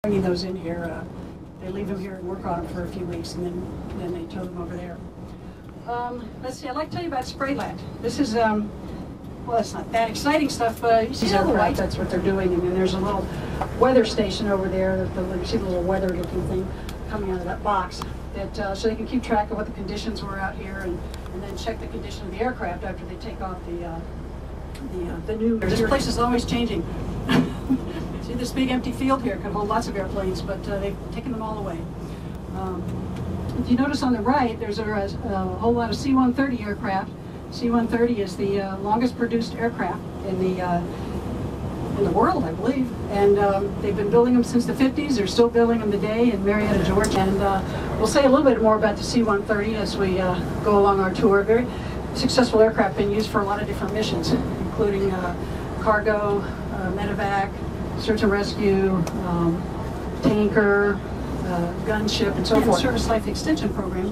Bringing those in here. They leave them here and work on them for a few weeks, and then they tow them over there. Let's see, I'd like to tell you about Spraylat. This is, well, it's not that exciting stuff, but you see the light, that's what they're doing. And then there's a little weather station over there, you see the little weather-looking thing coming out of that box, that so they can keep track of what the conditions were out here, and then check the condition of the aircraft after they take off the new. This place is always changing. See this big empty field here could hold lots of airplanes, but they've taken them all away. If you notice on the right, there's a whole lot of C-130 aircraft. C-130 is the longest produced aircraft in the world, I believe. And they've been building them since the 50s. They're still building them today in Marietta, Georgia. And we'll say a little bit more about the C-130 as we go along our tour. Very successful aircraft, been used for a lot of different missions, including cargo, medevac, search and rescue, tanker, gunship, and so forth. Service life extension program.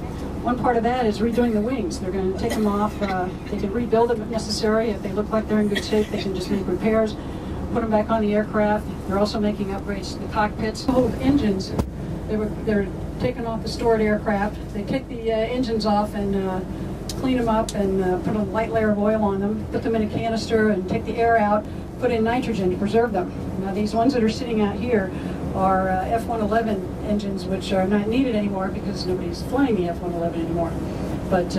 One part of that is redoing the wings. They're going to take them off. They can rebuild them if necessary. If they look like they're in good shape, they can just make repairs, put them back on the aircraft. They're also making upgrades to the cockpits. Old engines, they're taking off the stored aircraft. They take the engines off and clean them up and put a light layer of oil on them, put them in a canister and take the air out, put in nitrogen to preserve them. Now these ones that are sitting out here are F-111 engines, which are not needed anymore because nobody's flying the F-111 anymore. But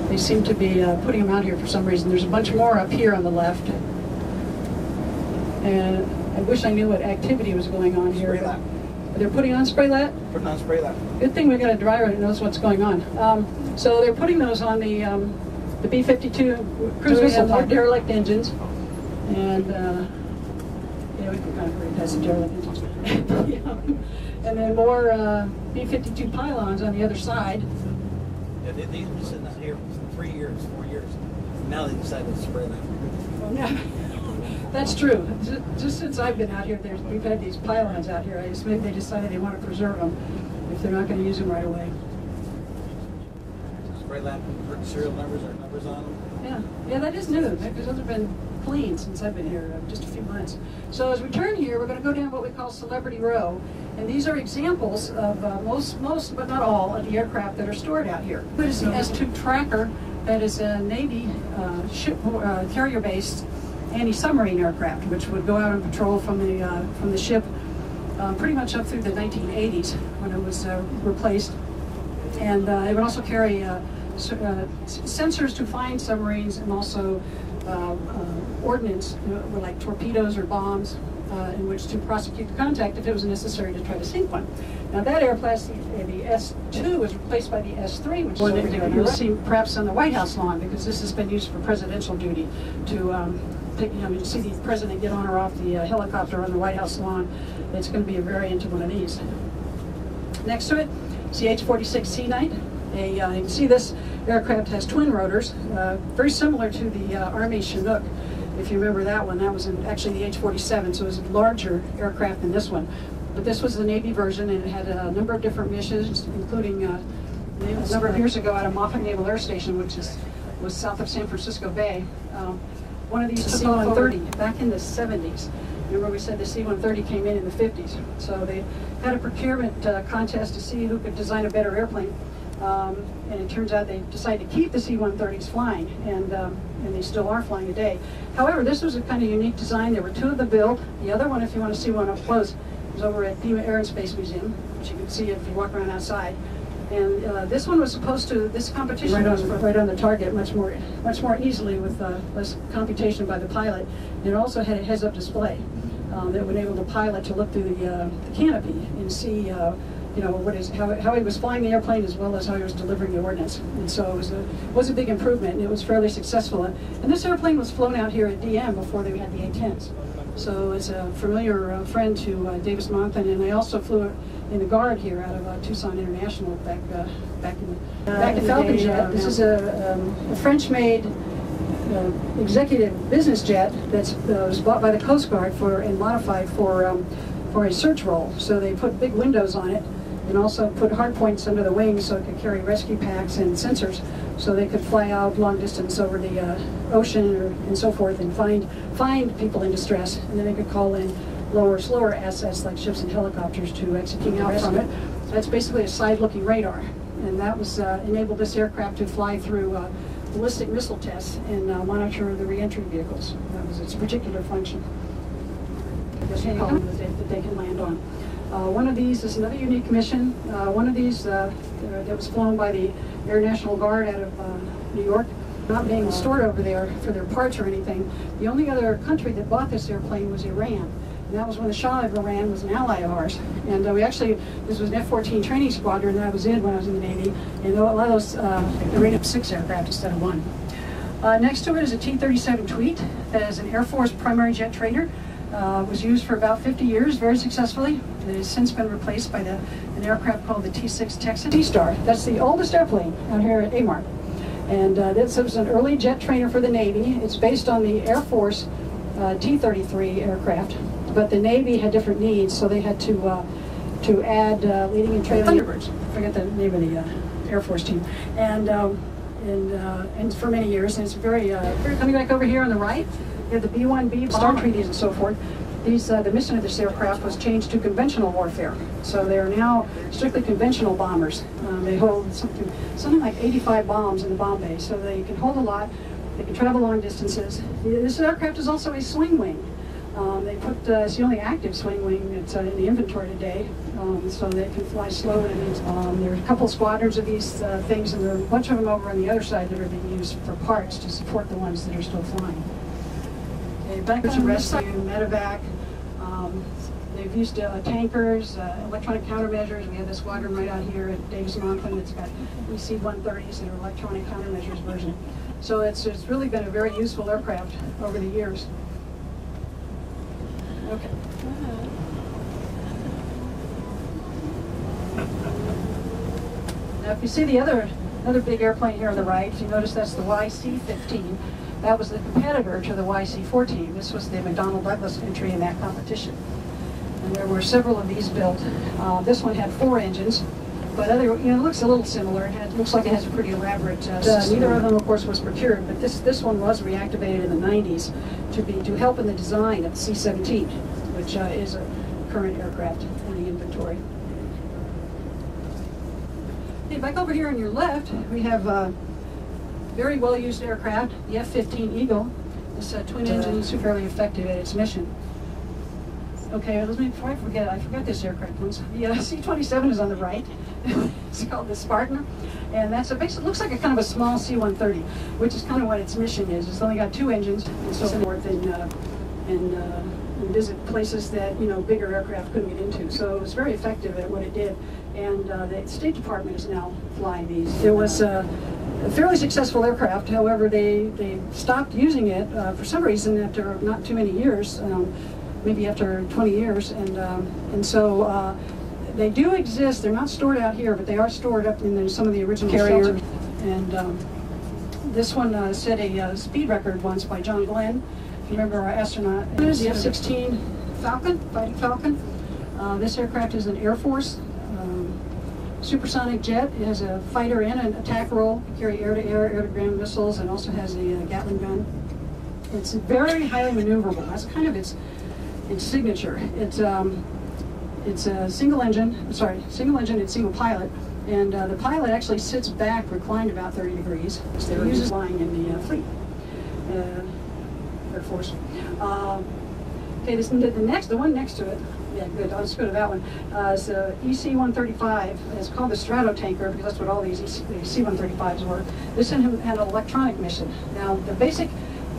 they seem to be putting them out here for some reason. There's a bunch more up here on the left. And I wish I knew what activity was going on here. Spraylat. They're putting on Spraylat? Putting on Spraylat. Good thing we got a driver that knows what's going on. So they're putting those on the B-52 cruise missile derelict engines. And yeah, we can kind of read that's the derelict engines. Yeah. And then more B-52 pylons on the other side. Yeah, they've been sitting out here for 3 years, 4 years. Now they decided to spray that. Oh, no. That's true. Just since I've been out here, we've had these pylons out here. I just maybe they decided they want to preserve them if they're not going to use them right away. Spray lab serial numbers or numbers on them. Yeah, that is new because those have been clean since I've been here, just a few months. So as we turn here, we're going to go down what we call Celebrity Row, and these are examples of most, but not all, of the aircraft that are stored out here. This is the S-2 Tracker. That is a Navy ship carrier-based anti-submarine aircraft, which would go out on patrol from the ship pretty much up through the 1980s when it was replaced. And it would also carry sensors to find submarines and also ordnance, like torpedoes or bombs, in which to prosecute the contact if it was necessary to try to sink one. Now that airplane, the S-2, was replaced by the S-3, which is over there. You'll see perhaps on the White House lawn, because this has been used for presidential duty to you see the president get on or off the helicopter on the White House lawn. It's going to be variant of one of these. Next to it, CH-46 Knight. You can see this aircraft has twin rotors, very similar to the Army Chinook. If you remember that one, that was actually the H-47, so it was a larger aircraft than this one. But this was the Navy version, and it had a number of different missions, including a number of years ago out of Moffett Naval Air Station, which was south of San Francisco Bay. One of these C-130 back in the 70s. Remember we said the C-130 came in the 50s. So they had a procurement contest to see who could design a better airplane. And it turns out they decided to keep the C-130s flying, and they still are flying today. However, this was a kind of unique design. There were two of them built. The other one, if you want to see one up close, is over at Pima Air and Space Museum, which you can see if you walk around outside. And this one was supposed to, this competition was right on the target much more easily with less computation by the pilot. And it also had a heads-up display that would enable the pilot to look through the canopy and see you know, how he was flying the airplane as well as how he was delivering the ordnance. And so it was a big improvement, and it was fairly successful. And this airplane was flown out here at DM before they had the A-10s. So it's a familiar friend to Davis-Mouthan, and I also flew in the Guard here out of Tucson International back in the Falcon jet. This is a French-made executive business jet that was bought by the Coast Guard and modified for a search role. So they put big windows on it and also put hard points under the wings so it could carry rescue packs and sensors, so they could fly out long distance over the ocean and so forth and find people in distress, and then they could call in lower, slower assets like ships and helicopters to execute out from it. That's basically a side-looking radar, and that was enabled this aircraft to fly through ballistic missile tests and monitor the re-entry vehicles. That was its particular function. That they can land on. One of these is another unique mission. One of these that was flown by the Air National Guard out of New York, not being stored over there for their parts or anything. The only other country that bought this airplane was Iran. And that was when the Shah of Iran was an ally of ours. And this was an F-14 training squadron that I was in when I was in the Navy. And a lot of those, they rated up 6 aircraft instead of 1. Next to it is a T-37 Tweet that is an Air Force primary jet trainer. Was used for about 50 years very successfully. It has since been replaced by an aircraft called the T-6 Texan T-Star. That's the oldest airplane out here at AMAR. And this was an early jet trainer for the Navy. It's based on the Air Force T-33 aircraft, but the Navy had different needs, so they had to add leading and trailing Thunderbirds. I forget the name of the Air Force team. And for many years, and it's very coming back over here on the right. We have the B-1B Star Treaties and so forth. The mission of this aircraft was changed to conventional warfare. So they are now strictly conventional bombers. They hold something like 85 bombs in the bomb bay, so they can hold a lot. They can travel long distances. This aircraft is also a swing wing. It's the only active swing wing that's in the inventory today, so they can fly slow when it needs. There are a couple squadrons of these things, and there are a bunch of them over on the other side that are being used for parts to support the ones that are still flying. Okay, back to rescue, medevac. They've used tankers, electronic countermeasures. We have this squadron right out here at Davis-Monthan that's got EC-130s that are electronic countermeasures version. So it's really been a very useful aircraft over the years. Okay. Now if you see another big airplane here on the right, you notice that's the YC-15. That was the competitor to the YC-14. This was the McDonnell Douglas entry in that competition. And there were several of these built. This one had 4 engines, but it looks a little similar. It looks like it has a pretty elaborate system. Neither of them, of course, was procured, but this one was reactivated in the 90s to help in the design of the C-17, which is a current aircraft in the inventory. Okay, back over here on your left, we have very well-used aircraft, the F-15 Eagle. This twin engine is fairly effective at its mission. Okay, before I forgot this aircraft once. The C-27 is on the right. It's called the Spartan, and that's basically looks like a kind of a small C-130, which is kind of what its mission is. It's only got 2 engines and so forth, and visit places that bigger aircraft couldn't get into. So it was very effective at what it did, and the State Department is now flying these. It was a fairly successful aircraft. However, they stopped using it for some reason after not too many years. Maybe after 20 years, and so they do exist. They're not stored out here, but they are stored up in some of the original carriers. And this one set a speed record once by John Glenn, if you remember our astronaut. It is the F-16 Falcon, Fighting Falcon. This aircraft is an Air Force supersonic jet. It has a fighter and an attack role, carry air-to-air, air-to-ground missiles, and also has a Gatling gun. It's very highly maneuverable. That's kind of its signature. It's a single engine and single pilot, and the pilot actually sits back, reclined about 30 degrees. So they use flying in the fleet, Air Force. Okay, the one next to it. Yeah, good. I'll just go to that one. It's the EC-135. It's called the Stratotanker because that's what all these C-135s were. This one had an electronic mission. Now, the basic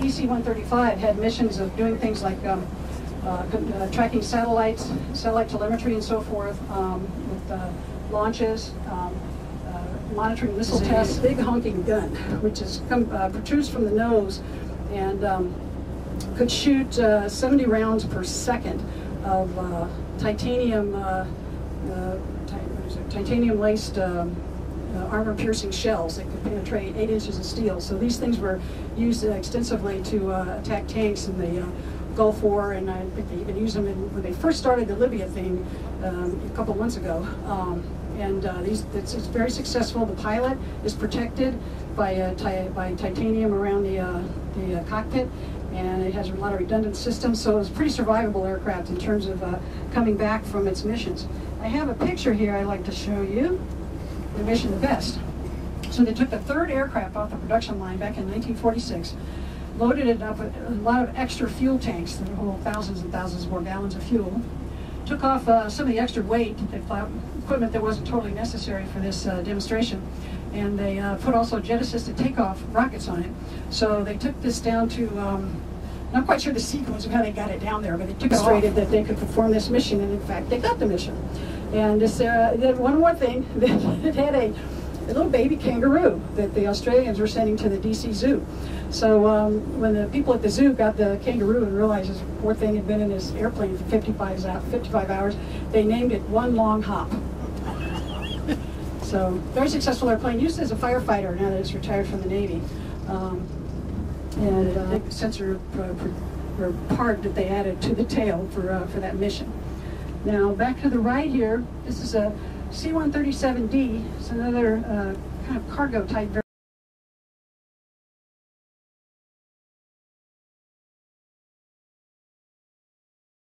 EC-135 had missions of doing things like tracking satellites, satellite telemetry and so forth, with launches, monitoring missile tests. Big honking gun, which protrudes from the nose and could shoot 70 rounds per second of titanium-laced armor-piercing shells that could penetrate 8 inches of steel. So these things were used extensively to attack tanks in the Gulf War, and I think they even used them when they first started the Libya thing a couple months ago. It's very successful. The pilot is protected by titanium around the cockpit, and it has a lot of redundant systems, so it's a pretty survivable aircraft in terms of coming back from its missions. I have a picture here I'd like to show you, the mission the best. So they took the third aircraft off the production line back in 1946, loaded it up with a lot of extra fuel tanks that hold thousands and thousands more gallons of fuel, took off some of the extra weight, equipment that wasn't totally necessary for this demonstration, and they put also jet-assisted takeoff rockets on it. So they took this down to, not quite sure the sequence of how they got it down there, but they demonstrated that they could perform this mission, and in fact, they got the mission. And this, one more thing, it had a little baby kangaroo that the Australians were sending to the DC Zoo. So when the people at the zoo got the kangaroo and realized this poor thing had been in this airplane for 55 hours, they named it One Long Hop. So very successful airplane, used as a firefighter now that it's retired from the Navy. And a sensor or part that they added to the tail for that mission. Now back to the right here, this is a C-137D. It's another kind of cargo type.